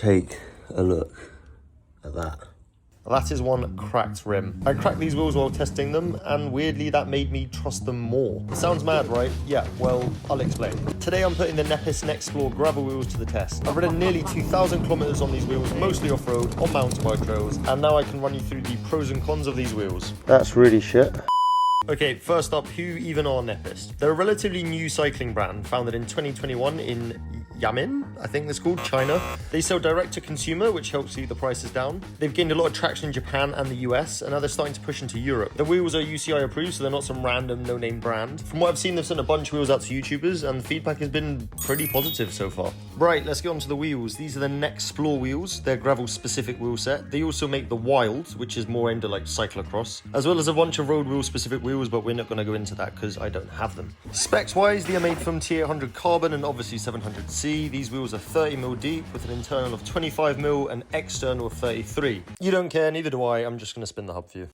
Take a look at that. That is one cracked rim. I cracked these wheels while testing them, and weirdly that made me trust them more. Sounds mad, right? Yeah, well, I'll explain. Today I'm putting the Nepest Nexpore gravel wheels to the test. I've ridden nearly 2,000 kilometers on these wheels, mostly off-road, on mountain bike trails, and now I can run you through the pros and cons of these wheels. That's really shit. Okay, first up, who even are Nepest? They're a relatively new cycling brand, founded in 2021 in Yamin, I think it's called, China. They sell direct to consumer, which helps keep the prices down. They've gained a lot of traction in Japan and the US, and now they're starting to push into Europe. The wheels are UCI approved, so they're not some random no-name brand. From what I've seen, they've sent a bunch of wheels out to YouTubers, and the feedback has been pretty positive so far. Right, let's get on to the wheels. These are the Nexpore wheels. They're gravel-specific wheel set. They also make the Wild, which is more aimed at like cyclocross, as well as a bunch of road wheel-specific wheels, but we're not going to go into that because I don't have them. Specs-wise, they are made from T800 carbon and obviously 700C. These wheels are 30mm deep with an internal of 25mm and external of 33. You don't care, neither do I. I'm just going to spin the hub for you.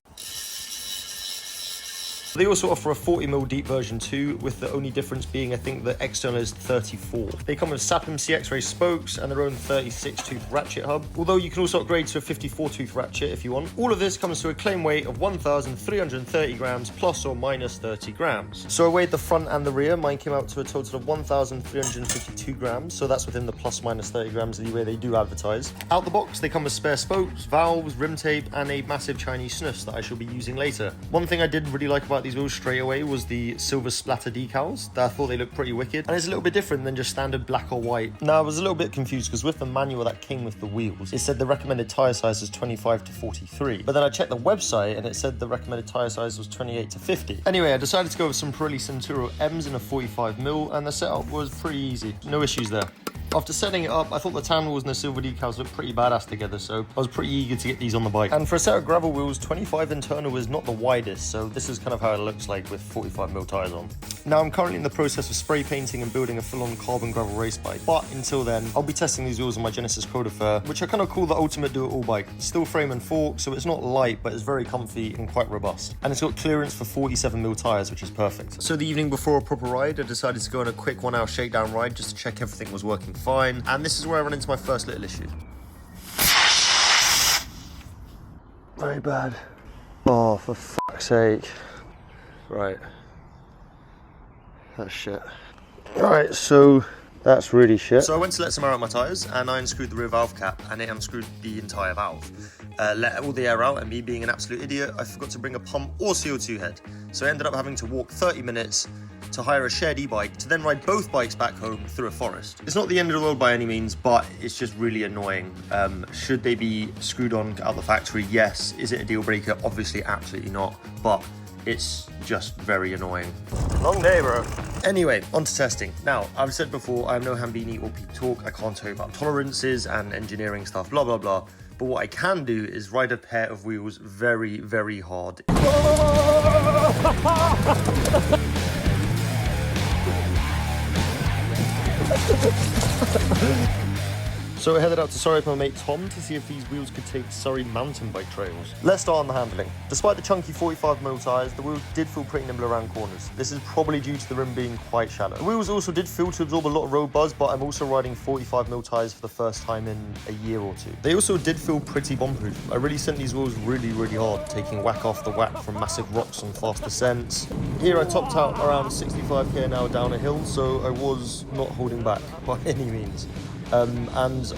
They also offer a 40mm deep version too, with the only difference being I think the external is 34. They come with SAPM X-ray spokes and their own 36-tooth ratchet hub, although you can also upgrade to a 54-tooth ratchet if you want. All of this comes to a claim weight of 1,330 grams plus or minus 30 grams. So I weighed the front and the rear. Mine came out to a total of 1,352 grams, so that's within the plus minus 30 grams of the way they do advertise. Out the box, they come with spare spokes, valves, rim tape, and a massive Chinese snuffs that I shall be using later. One thing I did really like about these wheels straight away was the silver splatter decals. I thought they looked pretty wicked, and it's a little bit different than just standard black or white. Now I was a little bit confused because with the manual that came with the wheels, it said the recommended tire size was 25 to 43, but then I checked the website and it said the recommended tire size was 28 to 50. Anyway, I decided to go with some Pirelli Centauro M's in a 45mm, and the setup was pretty easy, no issues there. After setting it up, I thought the tan wheels and the silver decals looked pretty badass together, so I was pretty eager to get these on the bike. And for a set of gravel wheels, 25 internal is not the widest, so this is kind of how it looks like with 45mm tyres on. Now I'm currently in the process of spray painting and building a full-on carbon gravel race bike, but until then, I'll be testing these wheels on my Genesis Crodafair, which I kind of call the ultimate do-it-all bike. Steel frame and fork, so it's not light, but it's very comfy and quite robust. And it's got clearance for 47mm tyres, which is perfect. So the evening before a proper ride, I decided to go on a quick 1 hour shakedown ride just to check everything was working fine. And this is where I run into my first little issue. Very bad. Oh, for fuck's sake. Right. That's shit. Right, so that's really shit. So I went to let some air out my tyres and I unscrewed the rear valve cap and it unscrewed the entire valve. Let all the air out, and me being an absolute idiot, I forgot to bring a pump or CO2 head. So I ended up having to walk 30 minutes to hire a shared e-bike to then ride both bikes back home through a forest. It's not the end of the world by any means, but it's just really annoying. Should they be screwed on out the factory? Yes. Is it a deal breaker? Obviously, absolutely not. But it's just very annoying. Long day, bro. Anyway, on to testing. Now, I've said before, I'm no Hambini or Pete Talk. I can't tell you about tolerances and engineering stuff, blah, blah, blah. But what I can do is ride a pair of wheels very, very hard. So I headed out to Surrey with my mate Tom to see if these wheels could take Surrey mountain bike trails. Let's start on the handling. Despite the chunky 45mm tyres, the wheels did feel pretty nimble around corners. This is probably due to the rim being quite shallow. The wheels also did feel to absorb a lot of road buzz, but I'm also riding 45mm tyres for the first time in a year or two. They also did feel pretty bomb-proof. I really sent these wheels really, really hard, taking whack after whack from massive rocks on fast descents. Here I topped out around 65k an hour down a hill, so I was not holding back by any means. And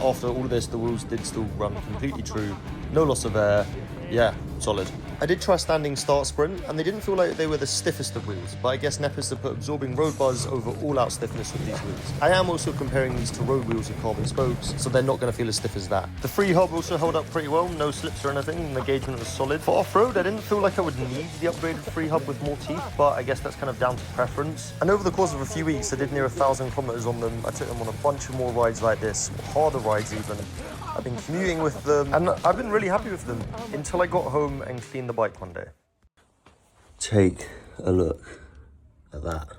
after all of this, the wheels did still run completely true, no loss of air, yeah, solid. I did try a standing start sprint, and they didn't feel like they were the stiffest of wheels, but I guess Nepest have put absorbing road buzz over all-out stiffness with these wheels. I am also comparing these to road wheels with carbon spokes, so they're not going to feel as stiff as that. The free hub also held up pretty well, no slips or anything, and the engagement was solid. For off-road, I didn't feel like I would need the upgraded free hub with more teeth, but I guess that's kind of down to preference. And over the course of a few weeks, I did near 1,000 kilometers on them. I took them on a bunch of more rides like this, harder rides even. I've been commuting with them, and I've been really happy with them until I got home and cleaned the bike one day. Take a look at that.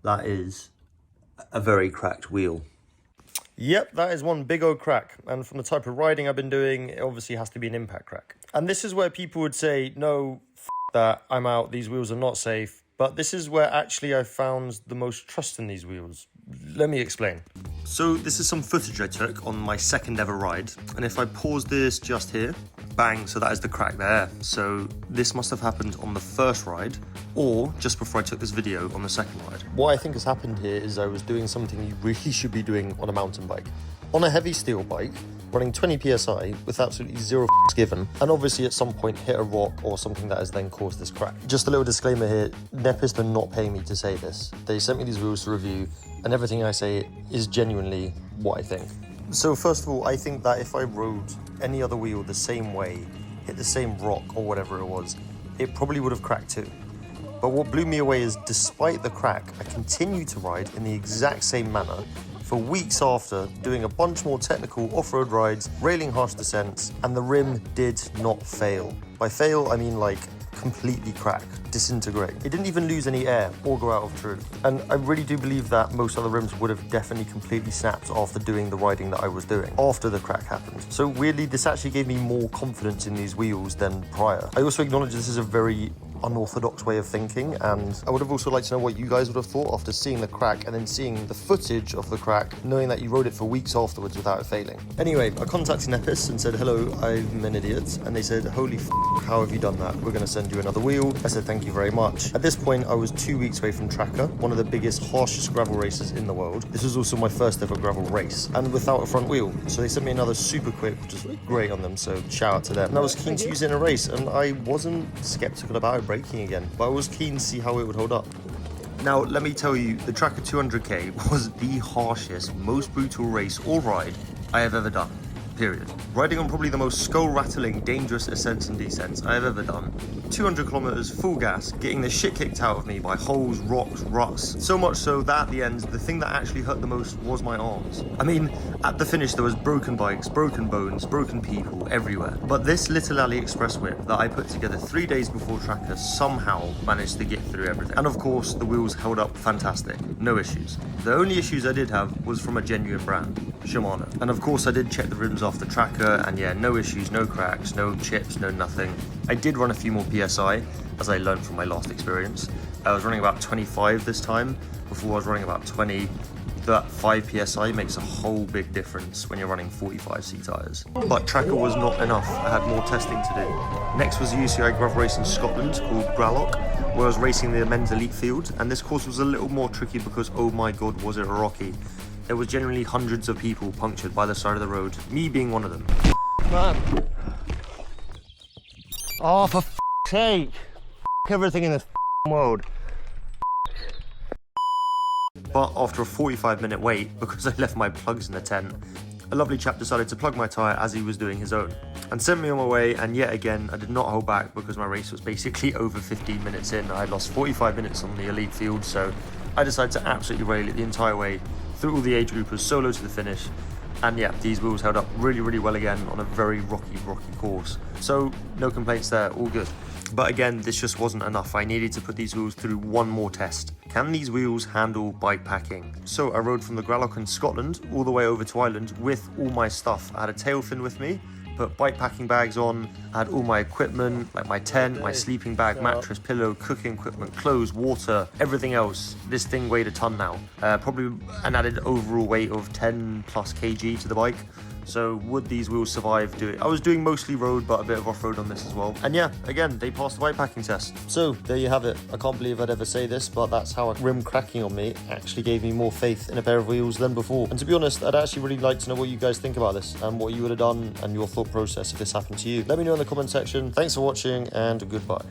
That is A very cracked wheel. Yep, that is one big old crack. And from the type of riding I've been doing, it obviously has to be an impact crack. And this is where people would say, no, f that, I'm out, these wheels are not safe. But this is where actually I found the most trust in these wheels. Let me explain. So this is some footage I took on my second ever ride, and if I pause this just here, bang, so that is the crack there. So this must have happened on the first ride, or just before I took this video on the second ride. What I think has happened here is I was doing something you really should be doing on a mountain bike. On a heavy steel bike, running 20 psi with absolutely zero given, and obviously at some point hit a rock or something that has then caused this crack. Just a little disclaimer here, Nepest are not paying me to say this. They sent me these wheels to review, and everything I say is genuinely what I think. So first of all, I think that if I rode any other wheel the same way, hit the same rock or whatever it was, it probably would have cracked too. But what blew me away is, despite the crack, I continued to ride in the exact same manner for weeks after, doing a bunch more technical off-road rides, railing harsh descents, and the rim did not fail. By fail, I mean like completely crack, disintegrate. It didn't even lose any air or go out of true. And I really do believe that most other rims would have definitely completely snapped after doing the riding that I was doing, after the crack happened. So weirdly, this actually gave me more confidence in these wheels than prior. I also acknowledge this is a very unorthodox way of thinking, and I would have also liked to know what you guys would have thought after seeing the crack and then seeing the footage of the crack, knowing that you rode it for weeks afterwards without it failing. Anyway, I contacted Nepest and said, hello, I'm an idiot, and they said, holy f***, how have you done that? We're going to send you another wheel. I said, thank you very much. At this point, I was 2 weeks away from Trackr, one of the biggest, harshest gravel races in the world. This was also my first ever gravel race, and without a front wheel. So they sent me another super quick, which is great on them, so shout out to them. And I was keen to use it in a race, and I wasn't skeptical about it breaking again, but I was keen to see how it would hold up. Now, let me tell you, the Trackr 200k was the harshest, most brutal race or ride I have ever done, period. Riding on probably the most skull-rattling, dangerous ascents and descents I have ever done. 200 kilometers full gas, getting the shit kicked out of me by holes, rocks, ruts. So much so that at the end, the thing that actually hurt the most was my arms. I mean, at the finish there was broken bikes, broken bones, broken people everywhere. But this little AliExpress whip that I put together 3 days before Trackr somehow managed to get through everything. And of course, the wheels held up fantastic, no issues. The only issues I did have was from a genuine brand, Shimano. And of course I did check the rims after Trackr, and yeah, no issues, no cracks, no chips, no nothing. I did run a few more PSI, as I learned from my last experience. I was running about 25 this time, before I was running about 20. That 5 PSI makes a whole big difference when you're running 45C tyres. But Trackr was not enough, I had more testing to do. Next was a UCI gravel race in Scotland called Growlock, where I was racing the men's elite field, and this course was a little more tricky because, oh my god, was it rocky. There was generally hundreds of people punctured by the side of the road, me being one of them. Man. Oh, for f***'s sake. F*** everything in this world. But after a 45-minute wait, because I left my plugs in the tent, a lovely chap decided to plug my tyre as he was doing his own, and sent me on my way. And yet again, I did not hold back because my race was basically over 15 minutes in. I had lost 45 minutes on the elite field, so I decided to absolutely rail it the entire way, through all the age groupers, solo to the finish. And yeah, these wheels held up really, really well again on a very rocky course. So no complaints there, all good. But again, this just wasn't enough. I needed to put these wheels through one more test. Can these wheels handle bike packing? So I rode from the Growlock in Scotland all the way over to Ireland with all my stuff. I had a tail fin with me, put bike packing bags on, I had all my equipment, like my tent, my sleeping bag, mattress, pillow, cooking equipment, clothes, water, everything else. This thing weighed a ton now. Probably an added overall weight of 10 plus kg to the bike. So would these wheels survive doing? I was doing mostly road, but a bit of off-road on this as well. And yeah, again, they passed the bike packing test. So there you have it. I can't believe I'd ever say this, but that's how a rim cracking on me actually gave me more faith in a pair of wheels than before. And to be honest, I'd actually really like to know what you guys think about this and what you would have done and your thought process if this happened to you. Let me know in the comment section. Thanks for watching and goodbye.